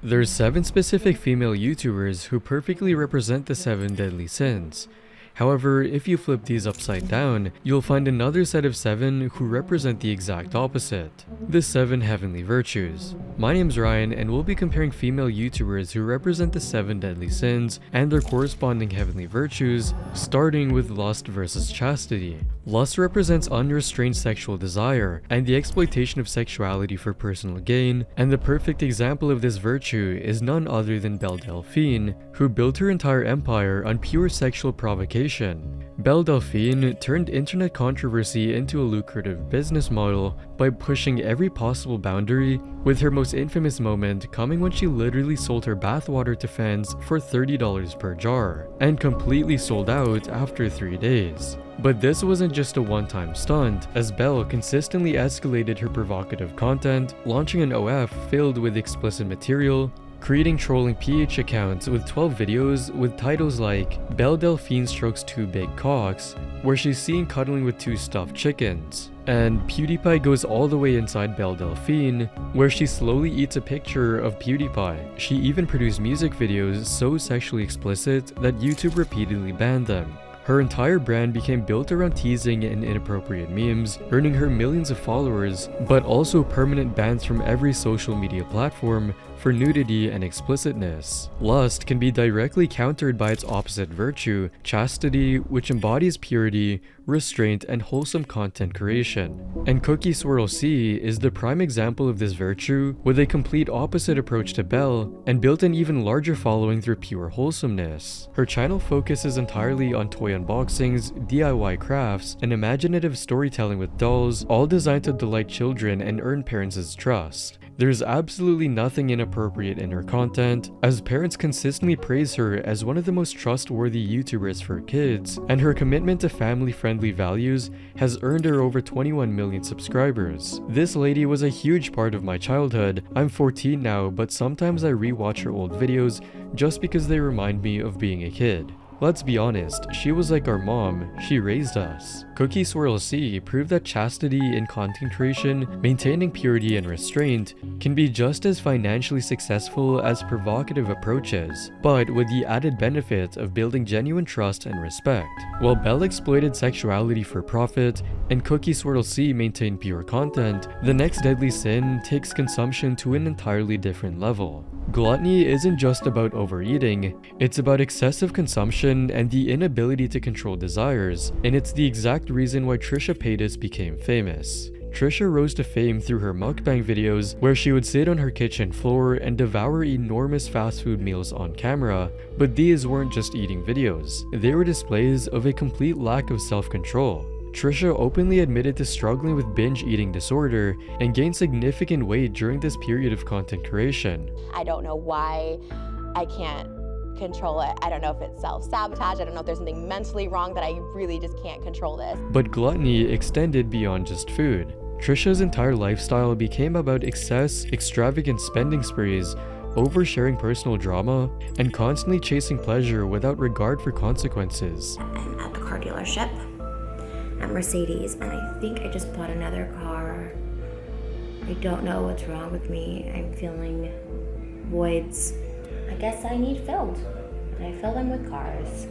There's 7 specific female YouTubers who perfectly represent the 7 deadly sins. However, if you flip these upside down, you'll find another set of 7 who represent the exact opposite. The 7 heavenly virtues. My name's Ryan, and we'll be comparing female YouTubers who represent the 7 deadly sins and their corresponding heavenly virtues, starting with lust versus chastity. Lust represents unrestrained sexual desire and the exploitation of sexuality for personal gain, and the perfect example of this virtue is none other than Belle Delphine, who built her entire empire on pure sexual provocation. Belle Delphine turned internet controversy into a lucrative business model by pushing every possible boundary, with her most infamous moment coming when she literally sold her bathwater to fans for $30 per jar, and completely sold out after 3 days. But this wasn't just a one-time stunt, as Belle consistently escalated her provocative content, launching an OF filled with explicit material, creating trolling PH accounts with 12 videos with titles like Belle Delphine strokes 2 big cocks, where she's seen cuddling with 2 stuffed chickens, and PewDiePie goes all the way inside Belle Delphine, where she slowly eats a picture of PewDiePie. She even produced music videos so sexually explicit that YouTube repeatedly banned them. Her entire brand became built around teasing and inappropriate memes, earning her millions of followers, but also permanent bans from every social media platform for nudity and explicitness. Lust can be directly countered by its opposite virtue, chastity, which embodies purity, restraint, and wholesome content creation. And Cookie Swirl C is the prime example of this virtue, with a complete opposite approach to Belle, and built an even larger following through pure wholesomeness. Her channel focuses entirely on toy unboxings, DIY crafts, and imaginative storytelling with dolls, all designed to delight children and earn parents' trust. There's absolutely nothing inappropriate in her content, as parents consistently praise her as one of the most trustworthy YouTubers for kids, and her commitment to family-friendly values has earned her over 21 million subscribers. This lady was a huge part of my childhood. I'm 14 now, but sometimes I rewatch her old videos just because they remind me of being a kid. Let's be honest, she was like our mom, she raised us. Cookie Swirl C proved that chastity in content creation, maintaining purity and restraint, can be just as financially successful as provocative approaches, but with the added benefit of building genuine trust and respect. While Belle exploited sexuality for profit, and Cookie Swirl C maintained pure content, the next deadly sin takes consumption to an entirely different level. Gluttony isn't just about overeating, it's about excessive consumption and the inability to control desires, and it's the exact reason why Trisha Paytas became famous. Trisha rose to fame through her mukbang videos, where she would sit on her kitchen floor and devour enormous fast food meals on camera, but these weren't just eating videos, they were displays of a complete lack of self-control. Trisha openly admitted to struggling with binge eating disorder and gained significant weight during this period of content creation. I don't know why I can't control it. I don't know if it's self-sabotage. I don't know if there's something mentally wrong that I really just can't control this. But gluttony extended beyond just food. Trisha's entire lifestyle became about excess, extravagant spending sprees, oversharing personal drama, and constantly chasing pleasure without regard for consequences. I'm at the car dealership at Mercedes, and I think I just bought another car. I don't know what's wrong with me. I'm feeling voids. I guess I need filled, and I fill them with cars.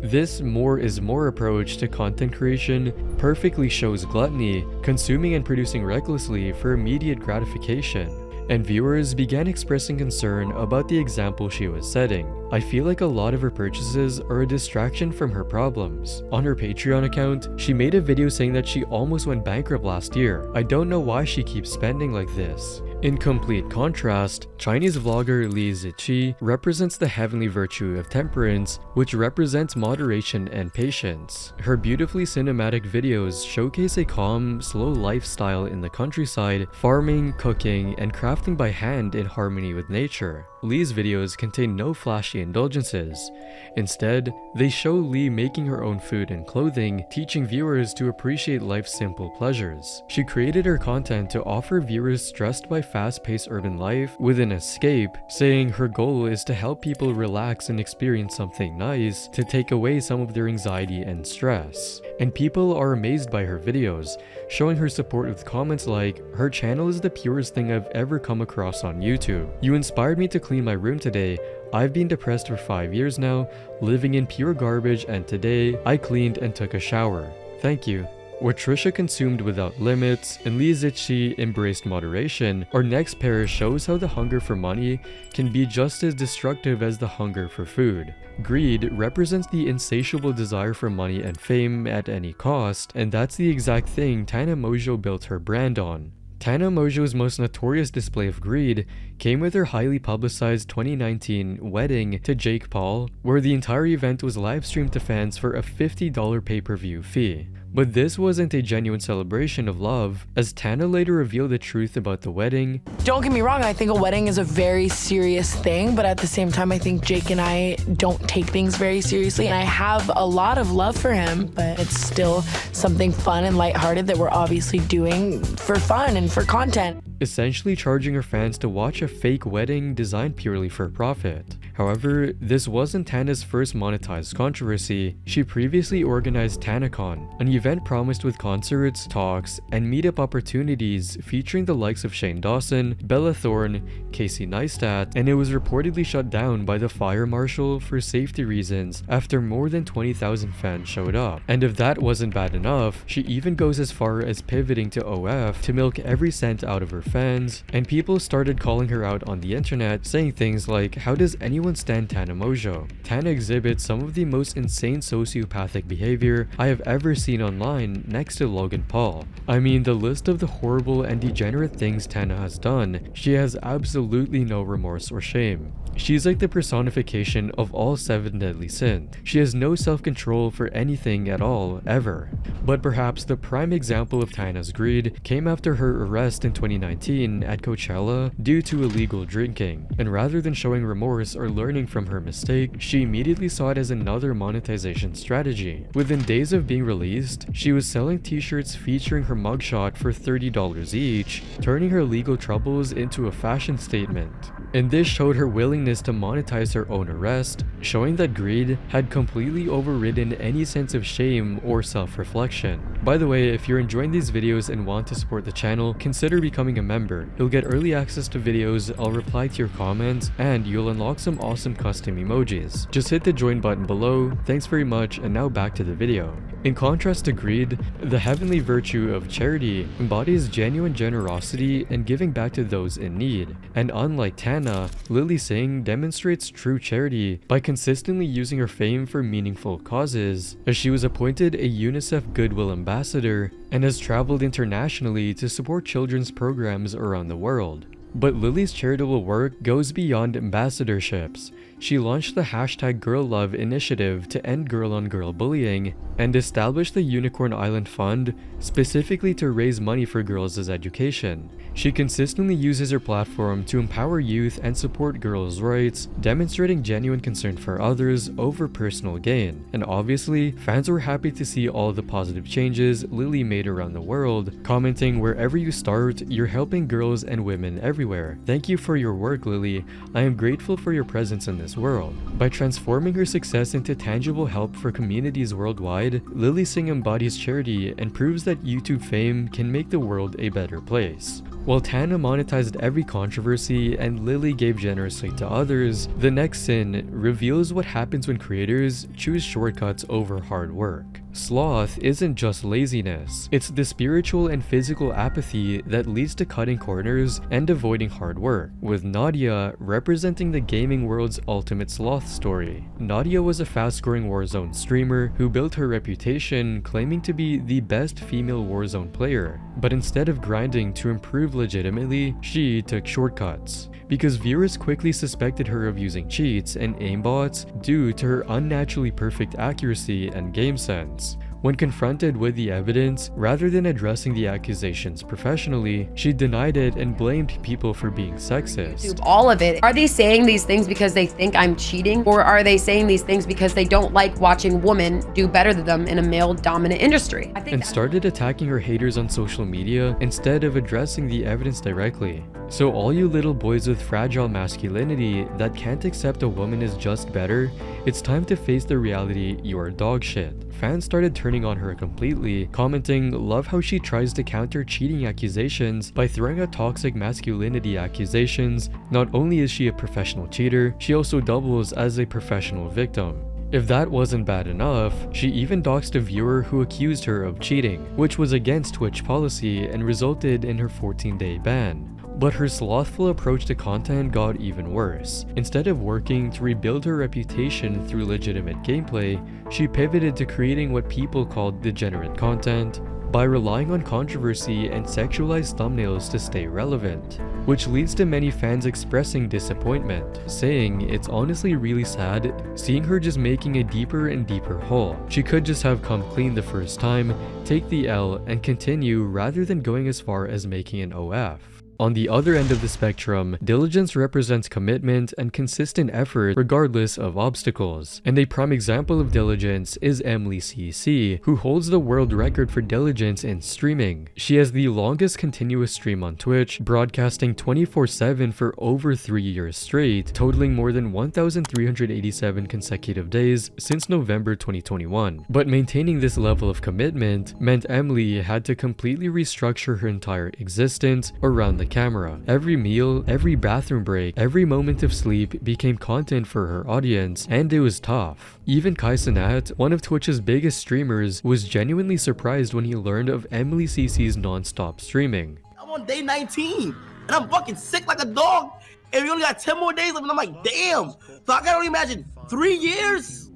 This more is more approach to content creation perfectly shows gluttony, consuming and producing recklessly for immediate gratification. And viewers began expressing concern about the example she was setting. I feel like a lot of her purchases are a distraction from her problems. On her Patreon account, she made a video saying that she almost went bankrupt last year. I don't know why she keeps spending like this. In complete contrast, Chinese vlogger Li Ziqi represents the heavenly virtue of temperance, which represents moderation and patience. Her beautifully cinematic videos showcase a calm, slow lifestyle in the countryside, farming, cooking, and crafting by hand in harmony with nature. Li's videos contain no flashy indulgences. Instead, they show Li making her own food and clothing, teaching viewers to appreciate life's simple pleasures. She created her content to offer viewers stressed by fast-paced urban life with an escape, saying her goal is to help people relax and experience something nice to take away some of their anxiety and stress. And people are amazed by her videos, showing her support with comments like, "Her channel is the purest thing I've ever come across on YouTube. You inspired me to clean my room today. I've been depressed for 5 years now, living in pure garbage, and today I cleaned and took a shower. Thank you." What Trisha consumed without limits and Lee Zichi embraced moderation, our next pair shows how the hunger for money can be just as destructive as the hunger for food. Greed represents the insatiable desire for money and fame at any cost, and that's the exact thing Tana Mongeau built her brand on. Tana Mongeau's most notorious display of greed came with her highly publicized 2019 wedding to Jake Paul, where the entire event was live streamed to fans for a $50 pay-per-view fee. But this wasn't a genuine celebration of love, as Tana later revealed the truth about the wedding. Don't get me wrong, I think a wedding is a very serious thing, but at the same time, I think Jake and I don't take things very seriously. And I have a lot of love for him, but it's still something fun and lighthearted that we're obviously doing for fun and for content. Essentially charging her fans to watch a fake wedding designed purely for profit. However, this wasn't Tana's first monetized controversy. She previously organized TanaCon, an event promised with concerts, talks, and meetup opportunities featuring the likes of Shane Dawson, Bella Thorne, Casey Neistat, and it was reportedly shut down by the fire marshal for safety reasons after more than 20,000 fans showed up. And if that wasn't bad enough, she even goes as far as pivoting to OF to milk every cent out of her fans, and people started calling her out on the internet, saying things like, "How does anyone stand Tana Mongeau? Tana exhibits some of the most insane sociopathic behavior I have ever seen online next to Logan Paul. I mean, the list of the horrible and degenerate things Tana has done, she has absolutely no remorse or shame. She's like the personification of all 7 deadly sins. She has no self-control for anything at all, ever." But perhaps the prime example of Tana's greed came after her arrest in 2019 at Coachella due to illegal drinking. And rather than showing remorse or learning from her mistake, she immediately saw it as another monetization strategy. Within days of being released, she was selling t-shirts featuring her mugshot for $30 each, turning her legal troubles into a fashion statement. And this showed her willingness to monetize her own arrest, showing that greed had completely overridden any sense of shame or self-reflection. By the way, if you're enjoying these videos and want to support the channel, consider becoming a member. You'll get early access to videos, I'll reply to your comments, and you'll unlock some awesome custom emojis. Just hit the join button below. Thanks very much, and now back to the video. In contrast to greed, the heavenly virtue of charity embodies genuine generosity and giving back to those in need. And unlike Tana, Lilly Singh demonstrates true charity by consistently using her fame for meaningful causes, as she was appointed a UNICEF Goodwill Ambassador and has traveled internationally to support children's programs around the world. But Lily's charitable work goes beyond ambassadorships. She launched the #GirlLove initiative to end girl-on-girl bullying and established the Unicorn Island Fund specifically to raise money for girls' education. She consistently uses her platform to empower youth and support girls' rights, demonstrating genuine concern for others over personal gain. And obviously, fans were happy to see all the positive changes Lily made around the world, commenting, "Wherever you start, you're helping girls and women everywhere. Thank you for your work, Lily. I am grateful for your presence in this world." By transforming her success into tangible help for communities worldwide, Lilly Singh embodies charity and proves that YouTube fame can make the world a better place. While Tana monetized every controversy and Lily gave generously to others, the next sin reveals what happens when creators choose shortcuts over hard work. Sloth isn't just laziness, it's the spiritual and physical apathy that leads to cutting corners and avoiding hard work, with Nadia representing the gaming world's ultimate sloth story. Nadia was a fast-growing Warzone streamer who built her reputation claiming to be the best female Warzone player, but instead of grinding to improve legitimately, she took shortcuts. Because viewers quickly suspected her of using cheats and aimbots due to her unnaturally perfect accuracy and game sense. When confronted with the evidence, rather than addressing the accusations professionally, she denied it and blamed people for being sexist. All of it. Are they saying these things because they think I'm cheating? Or are they saying these things because they don't like watching women do better than them in a male-dominant industry? And started attacking her haters on social media instead of addressing the evidence directly. So all you little boys with fragile masculinity that can't accept a woman is just better, it's time to face the reality you are dog shit. Fans started turning on her completely, commenting, love how she tries to counter cheating accusations by throwing out toxic masculinity accusations. Not only is she a professional cheater, she also doubles as a professional victim. If that wasn't bad enough, she even doxed a viewer who accused her of cheating, which was against Twitch policy and resulted in her 14-day ban. But her slothful approach to content got even worse. Instead of working to rebuild her reputation through legitimate gameplay, she pivoted to creating what people called degenerate content by relying on controversy and sexualized thumbnails to stay relevant, which leads to many fans expressing disappointment, saying it's honestly really sad seeing her just making a deeper and deeper hole. She could just have come clean the first time, take the L, and continue rather than going as far as making an OF. On the other end of the spectrum, diligence represents commitment and consistent effort regardless of obstacles. And a prime example of diligence is Emily CC, who holds the world record for diligence in streaming. She has the longest continuous stream on Twitch, broadcasting 24/7 for over 3 years straight, totaling more than 1,387 consecutive days since November 2021. But maintaining this level of commitment meant Emily had to completely restructure her entire existence around the camera. Every meal, every bathroom break, every moment of sleep became content for her audience, and it was tough. Even Kai Cenat, one of Twitch's biggest streamers, was genuinely surprised when he learned of Emily CC's non-stop streaming. I'm on day 19, and I'm fucking sick like a dog, and we only got 10 more days left, and I'm like, damn. So I can only imagine 3 years?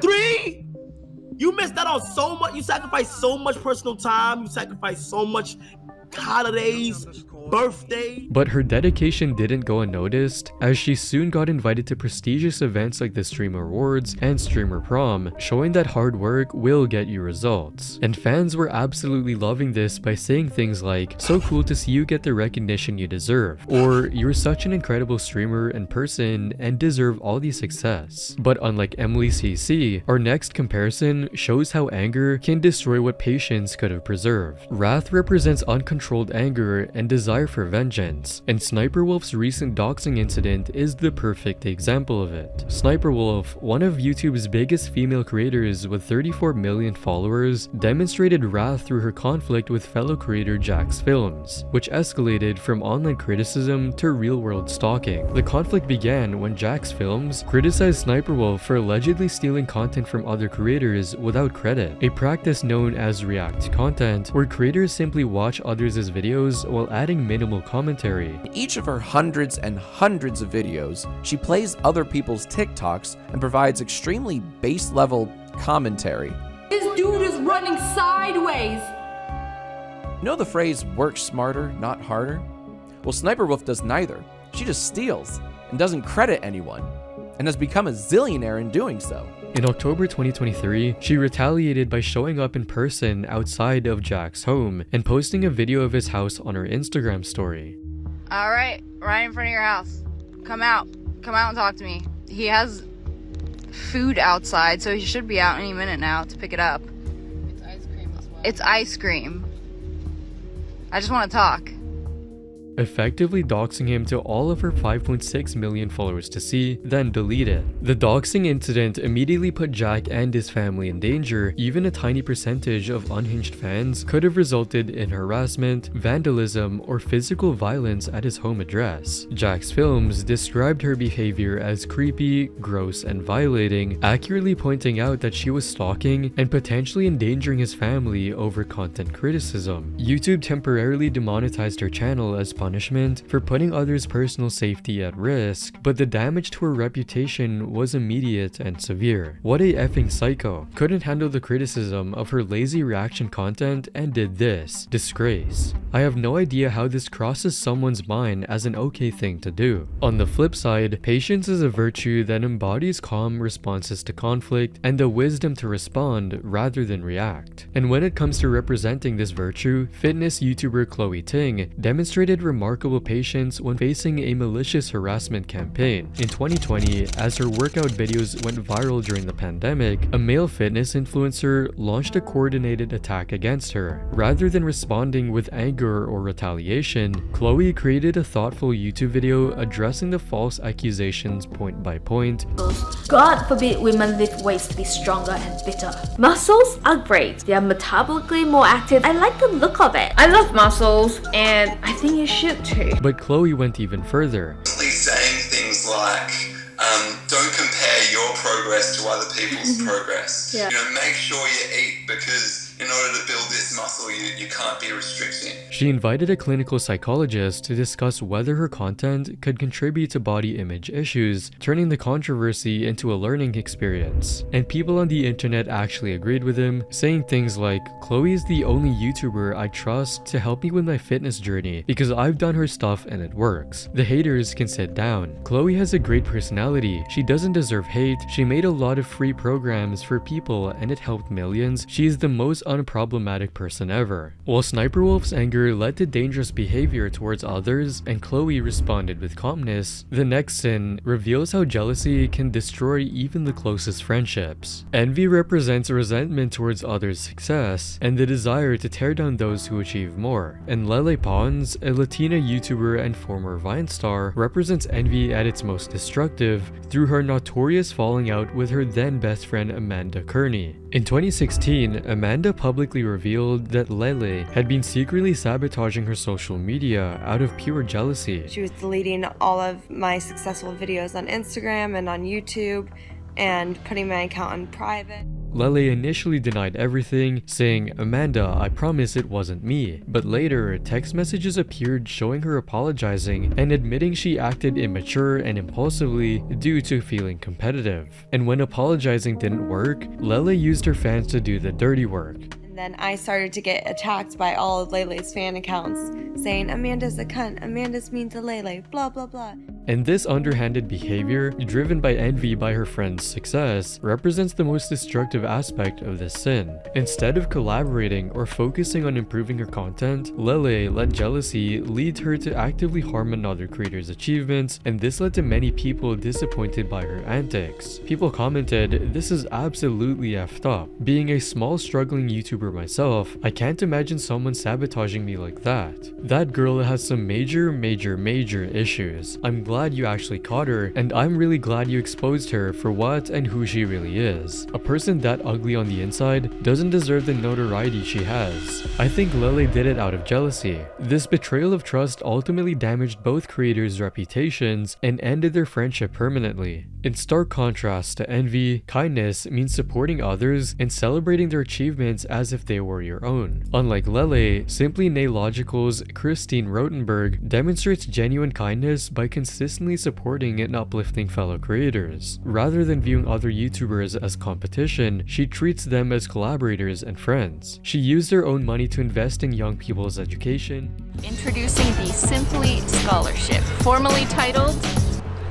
3? You missed out on so much. You sacrificed so much personal time. You sacrificed so much holidays, birthday. But her dedication didn't go unnoticed, as she soon got invited to prestigious events like the Streamer Awards and Streamer Prom, showing that hard work will get you results. And fans were absolutely loving this by saying things like, so cool to see you get the recognition you deserve, or you're such an incredible streamer and person and deserve all the success. But unlike Emily CC, our next comparison shows how anger can destroy what patience could have preserved. Wrath represents uncontrolled anger and desire for vengeance, and Sniper Wolf's recent doxing incident is the perfect example of it. Sniper Wolf, one of YouTube's biggest female creators with 34 million followers, demonstrated wrath through her conflict with fellow creator Jax Films, which escalated from online criticism to real-world stalking. The conflict began when Jax Films criticized Sniper Wolf for allegedly stealing content from other creators without credit, a practice known as react content, where creators simply watch others' videos while adding minimal commentary. In each of her hundreds and hundreds of videos, she plays other people's TikToks and provides extremely base-level commentary. This dude is running sideways. You know the phrase, work smarter, not harder? Well, Sniper Wolf does neither. She just steals and doesn't credit anyone, and has become a zillionaire in doing so. In October 2023, she retaliated by showing up in person outside of Jack's home and posting a video of his house on her Instagram story. All right in front of your house. Come out and talk to me. He has food outside, so he should be out any minute now to pick it up. It's ice cream as well. It's ice cream. I just want to talk. Effectively doxing him to all of her 5.6 million followers to see, then delete it. The doxing incident immediately put Jack and his family in danger. Even a tiny percentage of unhinged fans could have resulted in harassment, vandalism, or physical violence at his home address. Jax Films described her behavior as creepy, gross, and violating, accurately pointing out that she was stalking and potentially endangering his family over content criticism. YouTube temporarily demonetized her channel as punishment for putting others' personal safety at risk, but the damage to her reputation was immediate and severe. What a effing psycho. Couldn't handle the criticism of her lazy reaction content and did this. Disgrace. I have no idea how this crosses someone's mind as an okay thing to do. On the flip side, patience is a virtue that embodies calm responses to conflict and the wisdom to respond rather than react. And when it comes to representing this virtue, fitness YouTuber Chloe Ting demonstrated remarkable remarkable patience when facing a malicious harassment campaign. In 2020, as her workout videos went viral during the pandemic, a male fitness influencer launched a coordinated attack against her. Rather than responding with anger or retaliation, Chloe created a thoughtful YouTube video addressing the false accusations point by point. God forbid women lift weights to be stronger and fitter. Muscles are great. They are metabolically more active. I like the look of it. I love muscles, and I think you should too. But Chloe went even further. Saying things like, don't compare your progress to other people's progress. Yeah. You know, make sure you eat, because in order to build this muscle, you can't be restricting. She invited a clinical psychologist to discuss whether her content could contribute to body image issues, turning the controversy into a learning experience. And people on the internet actually agreed with him, saying things like, Chloe is the only YouTuber I trust to help me with my fitness journey because I've done her stuff and it works. The haters can sit down. Chloe has a great personality. She doesn't deserve hate. She made a lot of free programs for people and it helped millions. She is the most unproblematic person ever. While Sniper Wolf's anger led to dangerous behavior towards others and Chloe responded with calmness, the next sin reveals how jealousy can destroy even the closest friendships. Envy represents resentment towards others' success and the desire to tear down those who achieve more. And Lele Pons, a Latina YouTuber and former Vine star, represents envy at its most destructive through her notorious falling out with her then best friend Amanda Kearney. In 2016, Amanda publicly revealed that Lele had been secretly sabotaging her social media out of pure jealousy. She was deleting all of my successful videos on Instagram and on YouTube and putting my account on private. Lele initially denied everything, saying, Amanda, I promise it wasn't me. But later, text messages appeared showing her apologizing and admitting she acted immature and impulsively due to feeling competitive. And when apologizing didn't work, Lele used her fans to do the dirty work. Then I started to get attacked by all of Lele's fan accounts saying, Amanda's a cunt, Amanda's mean to Lele, blah blah blah. And this underhanded behavior, driven by envy by her friend's success, represents the most destructive aspect of this sin. Instead of collaborating or focusing on improving her content, Lele let jealousy lead her to actively harm another creator's achievements, and this led to many people disappointed by her antics. People commented, this is absolutely effed up. Being a small struggling YouTuber myself, I can't imagine someone sabotaging me like that. That girl has some major issues. I'm glad you actually caught her, and I'm really glad you exposed her for what and who she really is. A person that ugly on the inside doesn't deserve the notoriety she has. I think Lele did it out of jealousy. This betrayal of trust ultimately damaged both creators' reputations and ended their friendship permanently. In stark contrast to envy, kindness means supporting others and celebrating their achievements as if they were your own. Unlike Lele, Simply Nailogical's Christine Rotenberg demonstrates genuine kindness by consistently supporting and uplifting fellow creators. Rather than viewing other YouTubers as competition, she treats them as collaborators and friends. She used her own money to invest in young people's education. Introducing the Simply Scholarship, formerly titled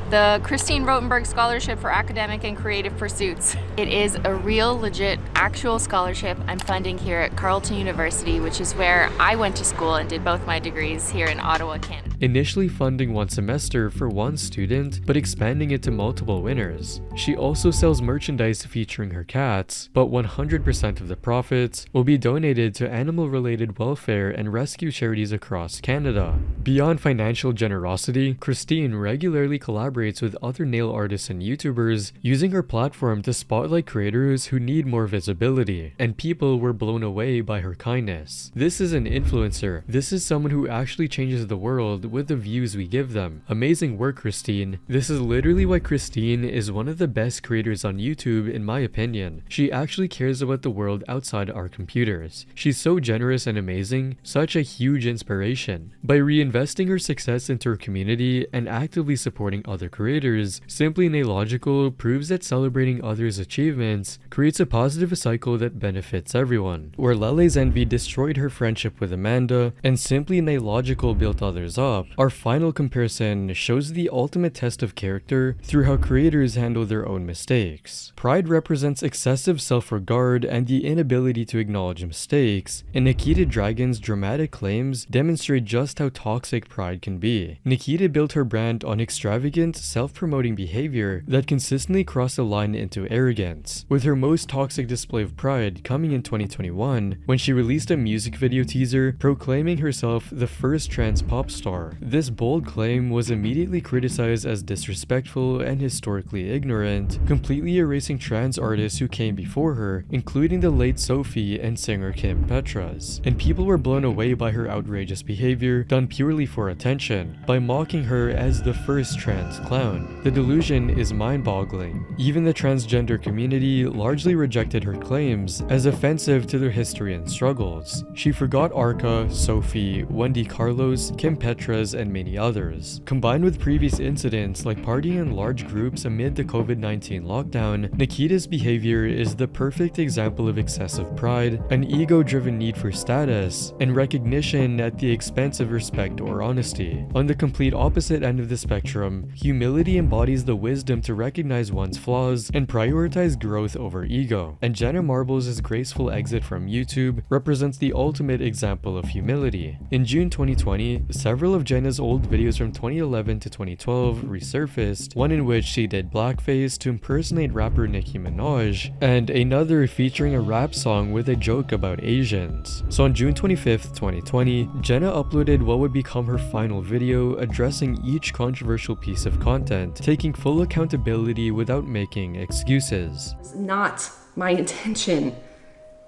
the Christine Rotenberg Scholarship for Academic and Creative Pursuits. It is a real, legit, actual scholarship I'm funding here at Carleton University, which is where I went to school and did both my degrees here in Ottawa, Canada. Initially funding one semester for one student, but expanding it to multiple winners. She also sells merchandise featuring her cats, but 100% of the profits will be donated to animal-related welfare and rescue charities across Canada. Beyond financial generosity, Christine regularly collaborates with other nail artists and YouTubers, using her platform to spotlight creators who need more visibility, and people were blown away by her kindness. This is an influencer. This is someone who actually changes the world with the views we give them. Amazing work, Christine. This is literally why Christine is one of the best creators on YouTube in my opinion. She actually cares about the world outside our computers. She's so generous and amazing, such a huge inspiration. By reinvesting her success into her community and actively supporting other creators, Simply Nailogical proves that celebrating others' achievements creates a positive cycle that benefits everyone. Where Lele's envy destroyed her friendship with Amanda, and Simply Nailogical built others up, up, our final comparison shows the ultimate test of character through how creators handle their own mistakes. Pride represents excessive self-regard and the inability to acknowledge mistakes, and Nikita Dragun's dramatic claims demonstrate just how toxic pride can be. Nikita built her brand on extravagant, self-promoting behavior that consistently crossed a line into arrogance, with her most toxic display of pride coming in 2021 when she released a music video teaser proclaiming herself the first trans pop star. This bold claim was immediately criticized as disrespectful and historically ignorant, completely erasing trans artists who came before her, including the late Sophie and singer Kim Petras. And people were blown away by her outrageous behavior done purely for attention, by mocking her as the first trans clown. The delusion is mind-boggling. Even the transgender community largely rejected her claims as offensive to their history and struggles. She forgot Arca, Sophie, Wendy Carlos, Kim Petras, and many others. Combined with previous incidents like partying in large groups amid the COVID-19 lockdown, Nikita's behavior is the perfect example of excessive pride, an ego-driven need for status, and recognition at the expense of respect or honesty. On the complete opposite end of the spectrum, humility embodies the wisdom to recognize one's flaws and prioritize growth over ego. And Jenna Marbles' graceful exit from YouTube represents the ultimate example of humility. In June 2020, several of Jenna's old videos from 2011 to 2012 resurfaced, one in which she did blackface to impersonate rapper Nicki Minaj, and another featuring a rap song with a joke about Asians. So on June 25th, 2020, Jenna uploaded what would become her final video addressing each controversial piece of content, taking full accountability without making excuses. It's not my intention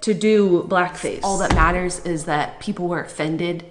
to do blackface. All that matters is that people were offended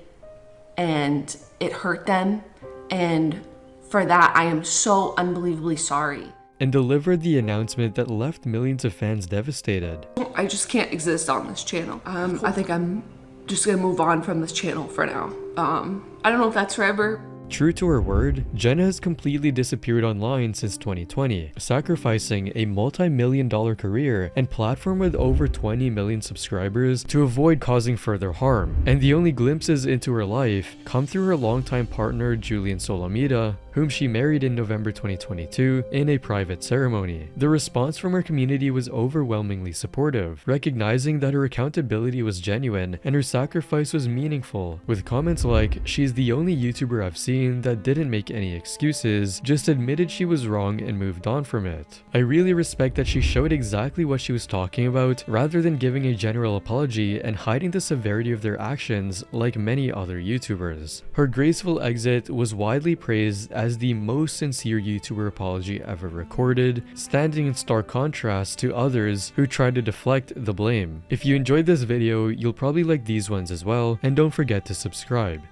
and it hurt them, and for that I am so unbelievably sorry. And delivered the announcement that left millions of fans devastated. I just can't exist on this channel. I think I'm just gonna move on from this channel for now. I don't know if that's forever. True to her word, Jenna has completely disappeared online since 2020, sacrificing a multi-million-dollar career and platform with over 20 million subscribers to avoid causing further harm. And the only glimpses into her life come through her longtime partner Julian Solomita, whom she married in November 2022 in a private ceremony. The response from her community was overwhelmingly supportive, recognizing that her accountability was genuine and her sacrifice was meaningful, with comments like, "She's the only YouTuber I've seen that didn't make any excuses, just admitted she was wrong and moved on from it. I really respect that she showed exactly what she was talking about rather than giving a general apology and hiding the severity of their actions like many other YouTubers." Her graceful exit was widely praised as the most sincere YouTuber apology ever recorded, standing in stark contrast to others who tried to deflect the blame. If you enjoyed this video, you'll probably like these ones as well, and don't forget to subscribe.